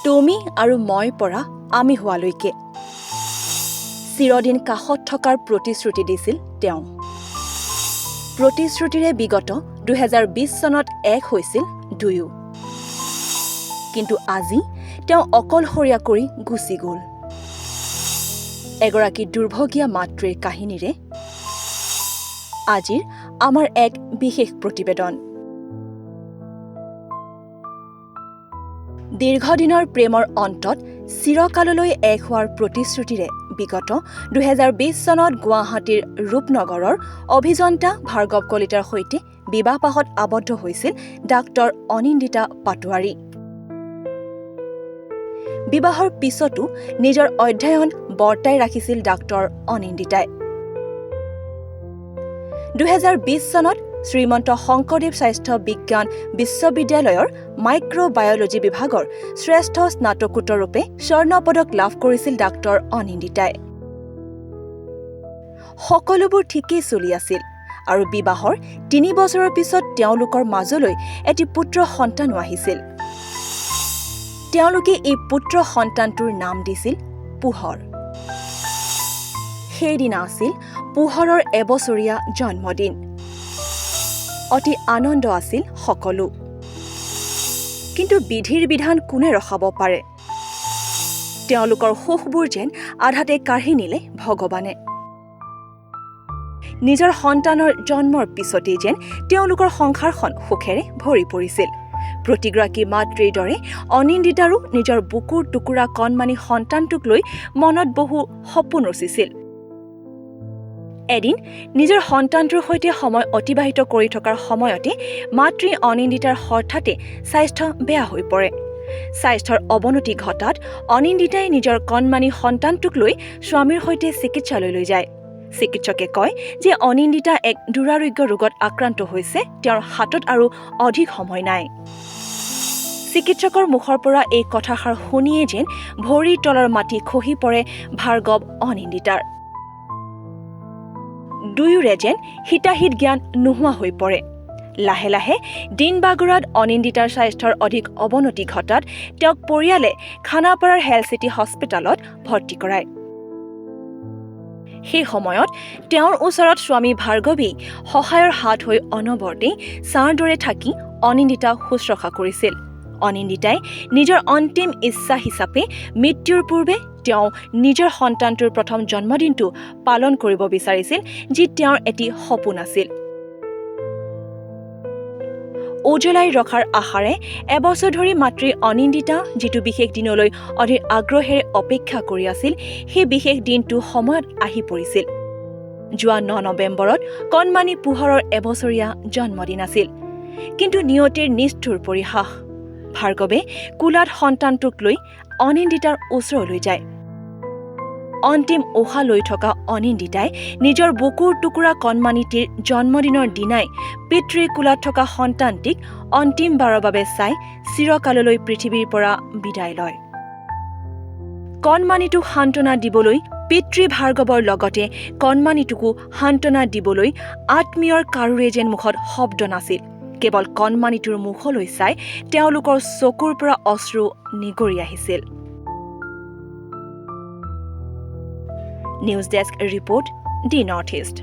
তুমি আৰু মই পৰা আমি হোৱালৈকে চিৰদিন কাষত থকাৰ প্ৰতিশ্ৰুতি দিছিল তেওঁ। প্ৰতিশ্ৰুতিৰে বিগত 2020 চনত এক হৈছিল দুয়ো। কিন্তু আজি তেওঁ অকলশৰীয়া কৰি গুচি গ'ল। এগৰাকী দুৰ্ভগীয়া মাতৃৰ কাহিনীৰে আজিৰ আমাৰ এক বিশেষ প্ৰতিবেদন। দীৰ্ঘদিনৰ প্ৰেমৰ অন্তত চিৰকাললৈ এক হোৱাৰ প্ৰতিশ্ৰুতিৰে বিগত 2020 চনত গুৱাহাটীৰ ৰূপনগৰৰ অভিযন্তা ভাৰ্গৱ কলিতাৰ সৈতে বিবাহপাশত আবদ্ধ হৈছিল ডাক্তৰ অনিন্দিতা পাটোৱাৰী। বিবাহৰ পিছতো নিজৰ অধ্যয়ন বৰ্তাই ৰাখিছিল ডাক্তৰ অনিন্দিতাই। 2020 চনত শ্ৰীমন্ত শংকৰদেৱ স্বাস্থ্য বিজ্ঞান বিশ্ববিদ্যালয়ৰ মাইক্ৰ'বায়'লজী বিভাগৰ শ্ৰেষ্ঠ স্নাতকোত্তৰ ৰূপে স্বৰ্ণ পদক লাভ কৰিছিল ডাক্তৰ অনিন্দিতাই। সকলোবোৰ ঠিকেই চলি আছিল আৰু বিবাহৰ 3 বছৰৰ পিছত তেওঁলোকৰ মাজলৈ এটি পুত্ৰ সন্তানো আহিছিল। তেওঁলোকে এই পুত্ৰ সন্তানটোৰ নাম দিছিল পোহৰ। সেইদিনা আছিল পোহৰৰ এবছৰীয়া জন্মদিন। অতি আনন্দ আছিল সকলো। কিন্তু বিধিৰ বিধান কোনে ৰখাব পাৰে? তেওঁলোকৰ সুখবোৰ যেন আধাতে কাঢ়ি নিলে ভগৱানে। নিজৰ সন্তানৰ জন্মৰ পিছতেই যেন তেওঁলোকৰ সংসাৰখন সুখেৰে ভৰি পৰিছিল। প্ৰতিগৰাকী মাতৃৰ দৰে অনিন্দিতাৰো নিজৰ বুকুৰ টুকুৰা কণমানি সন্তানটোক লৈ মনত বহু সপোন ৰচিছিল। এদিন নিজৰ সন্তানটোৰ সৈতে সময় অতিবাহিত কৰি থকাৰ সময়তে মাতৃ অনিন্দিতাৰ হঠাতে স্বাস্থ্য বেয়া হৈ পৰে। স্বাস্থ্যৰ অৱনতি ঘটাত অনিন্দিতাই নিজৰ কণমানি সন্তানটোক লৈ স্বামীৰ সৈতে চিকিৎসালয়লৈ যায়। চিকিৎসকে কয় যে অনিন্দিতা এক দুৰাৰোগ্য ৰোগত আক্ৰান্ত হৈছে, তেওঁৰ হাতত আৰু অধিক সময় নাই। চিকিৎসকৰ মুখৰ পৰা এই কথাষাৰ শুনিয়ে যেন ভৰিৰ তলৰ মাটি খহি পৰে ভাৰ্গৱ অনিন্দিতাৰ। দুয়োৰে যেন হিতাহিত জ্ঞান নোহোৱা হৈ পৰে। লাহে লাহে দিন বাগৰাত অনিন্দিতাৰ স্বাস্থ্যৰ অধিক অৱনতি ঘটাত তেওঁক পৰিয়ালে খানাপাৰাৰ হেল্থ চিটি হস্পিটেলত ভৰ্তি কৰায়। সেই সময়ত তেওঁৰ ওচৰত স্বামী ভাৰ্গৱেই সহায়ৰ হাত হৈ অনবৰতেই ছাঁৰ দৰে থাকি অনিন্দিতাক শুশ্ৰূষা কৰিছিল। অনিন্দিতাই নিজৰ অন্তিম ইচ্ছা হিচাপে মৃত্যুৰ পূৰ্বে তেওঁ নিজৰ সন্তানটোৰ প্ৰথম জন্মদিনটো পালন কৰিব বিচাৰিছিল, যি তেওঁৰ এটি সপোন আছিল। উজ্বলাই ৰখাৰ আশাৰে এবছৰ ধৰি মাতৃ অনিন্দিতা যিটো বিশেষ দিনলৈ অধীৰ আগ্ৰহেৰে অপেক্ষা কৰি আছিল, সেই বিশেষ দিনটো সময়ত আহি পৰিছিল। যোৱা 9 নৱেম্বৰত কণমানি পোহৰৰ এবছৰীয়া জন্মদিন আছিল। কিন্তু নিয়তিৰ নিষ্ঠুৰ পৰিহাস। ভাৰ্গৱে কোলাত সন্তানটোক লৈ অনিন্দিতাৰ ওচৰলৈ যায়। অন্তিম উশাহ লৈ থকা অনিন্দিতাই নিজৰ বুকুৰ টুকুৰা কণমানিটিৰ জন্মদিনৰ দিনাই পিতৃৰ কোলাত থকা সন্তানটিক অন্তিমবাৰৰ বাবে চাই চিৰকাললৈ পৃথিৱীৰ পৰা বিদায় লয়। কণমানিটোক সান্তনা দিবলৈ পিতৃ ভাৰ্গৱৰ লগতে কণমানিটোকো সান্তনা দিবলৈ আত্মীয়ৰ কাৰোৰে যেন মুখত শব্দ নাছিল। কেৱল কণমানিটোৰ মুখলৈ চাই তেওঁলোকৰ চকুৰ পৰা অশ্ৰু নিগৰি আহিছিল। নিউজ ডেস্ক ৰিপৰ্ট, দি নৰ্থ ইষ্ট।